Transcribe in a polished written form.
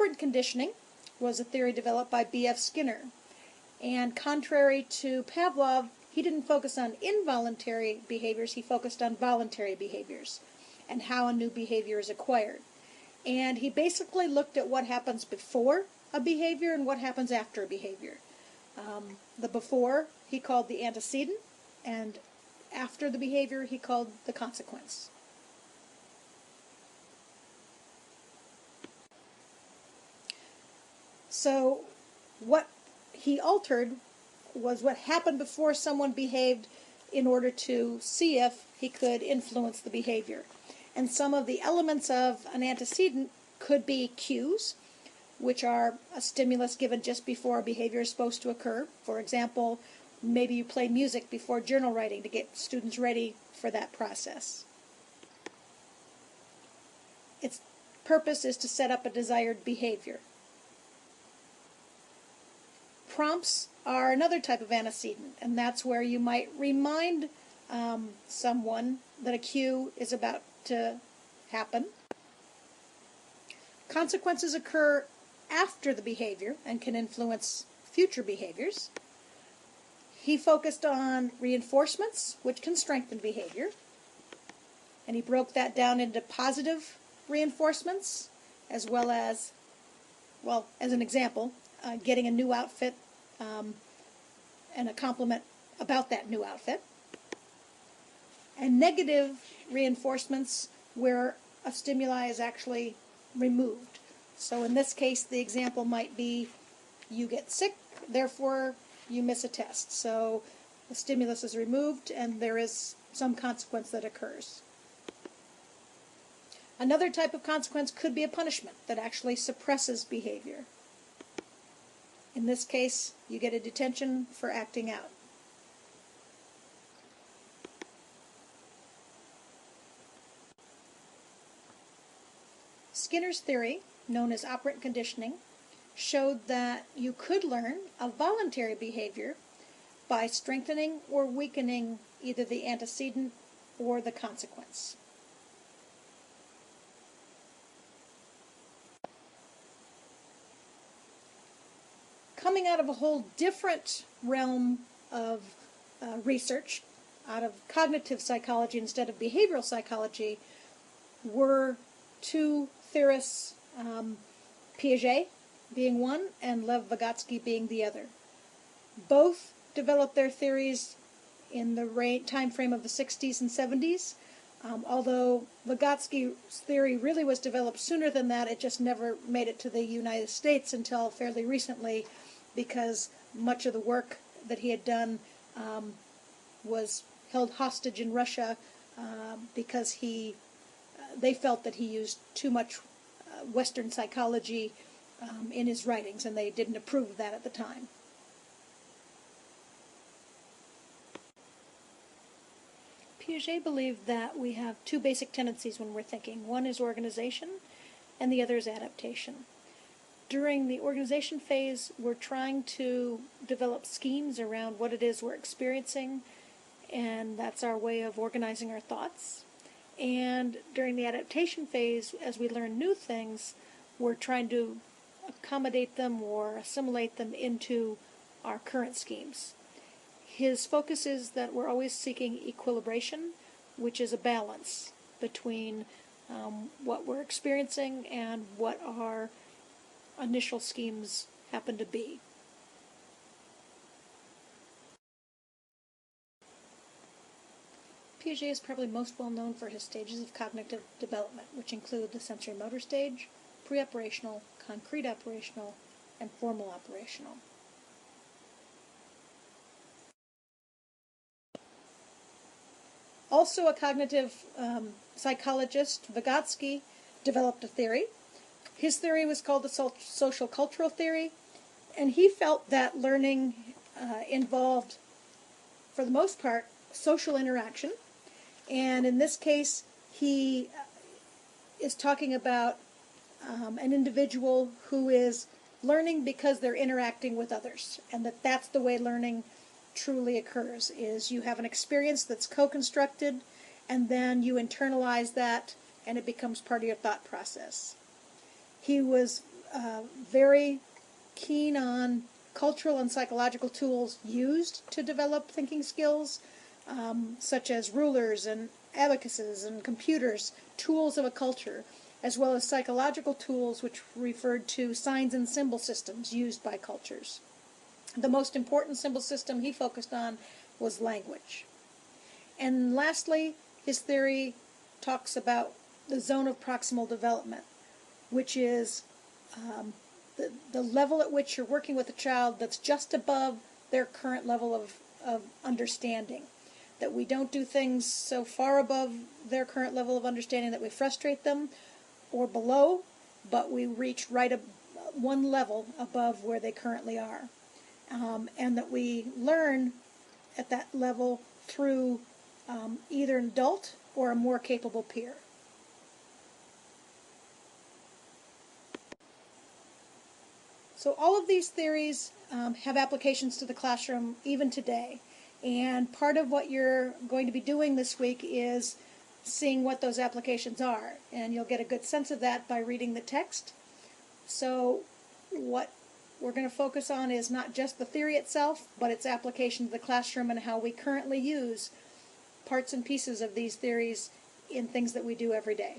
Operant conditioning was a theory developed by B.F. Skinner. And contrary to Pavlov, he didn't focus on involuntary behaviors, he focused on voluntary behaviors and how a new behavior is acquired. And he basically looked at what happens before a behavior and what happens after a behavior. The before he called the antecedent, and after the behavior he called the consequence. So what he altered was what happened before someone behaved in order to see if he could influence the behavior. And some of the elements of an antecedent could be cues, which are a stimulus given just before a behavior is supposed to occur. For example, maybe you play music before journal writing to get students ready for that process. Its purpose is to set up a desired behavior. Prompts are another type of antecedent, and that's where you might remind someone that a cue is about to happen. Consequences occur after the behavior and can influence future behaviors. He focused on reinforcements, which can strengthen behavior, and he broke that down into positive reinforcements, as well as, well, as an example, getting a new outfit and a compliment about that new outfit, and negative reinforcements where a stimuli is actually removed. So in this case, the example might be you get sick, therefore you miss a test. So the stimulus is removed and there is some consequence that occurs. Another type of consequence could be a punishment that actually suppresses behavior. In this case, you get a detention for acting out. Skinner's theory, known as operant conditioning, showed that you could learn a voluntary behavior by strengthening or weakening either the antecedent or the consequence. Coming out of a whole different realm of research, out of cognitive psychology instead of behavioral psychology, were two theorists, Piaget being one and Lev Vygotsky being the other. Both developed their theories in the time frame of the 60s and 70s, although Vygotsky's theory really was developed sooner than that. It just never made it to the United States until fairly recently, because much of the work that he had done was held hostage in Russia because they felt that he used too much Western psychology in his writings, and they didn't approve of that at the time. Piaget believed that we have two basic tendencies when we're thinking. One is organization, and the other is adaptation. During the organization phase, we're trying to develop schemes around what it is we're experiencing, and that's our way of organizing our thoughts. And during the adaptation phase, as we learn new things, we're trying to accommodate them or assimilate them into our current schemes. His focus is that we're always seeking equilibration, which is a balance between what we're experiencing and what our initial schemes happen to be. Piaget is probably most well known for his stages of cognitive development, which include the sensory motor stage, pre-operational, concrete operational, and formal operational. Also a cognitive psychologist, Vygotsky developed a theory. His theory was called the social cultural theory, and he felt that learning involved, for the most part, social interaction. And in this case, he is talking about an individual who is learning because they're interacting with others, and that's the way learning truly occurs, is you have an experience that's co-constructed, and then you internalize that, and it becomes part of your thought process. He was very keen on cultural and psychological tools used to develop thinking skills, such as rulers and abacuses and computers, tools of a culture, as well as psychological tools which referred to signs and symbol systems used by cultures. The most important symbol system he focused on was language. And lastly, his theory talks about the zone of proximal development, which is the level at which you're working with a child that's just above their current level of understanding. That we don't do things so far above their current level of understanding that we frustrate them, or below, but we reach right one level above where they currently are. And that we learn at that level through either an adult or a more capable peer. So all of these theories have applications to the classroom even today. And part of what you're going to be doing this week is seeing what those applications are. And you'll get a good sense of that by reading the text. So what we're going to focus on is not just the theory itself, but its application to the classroom and how we currently use parts and pieces of these theories in things that we do every day.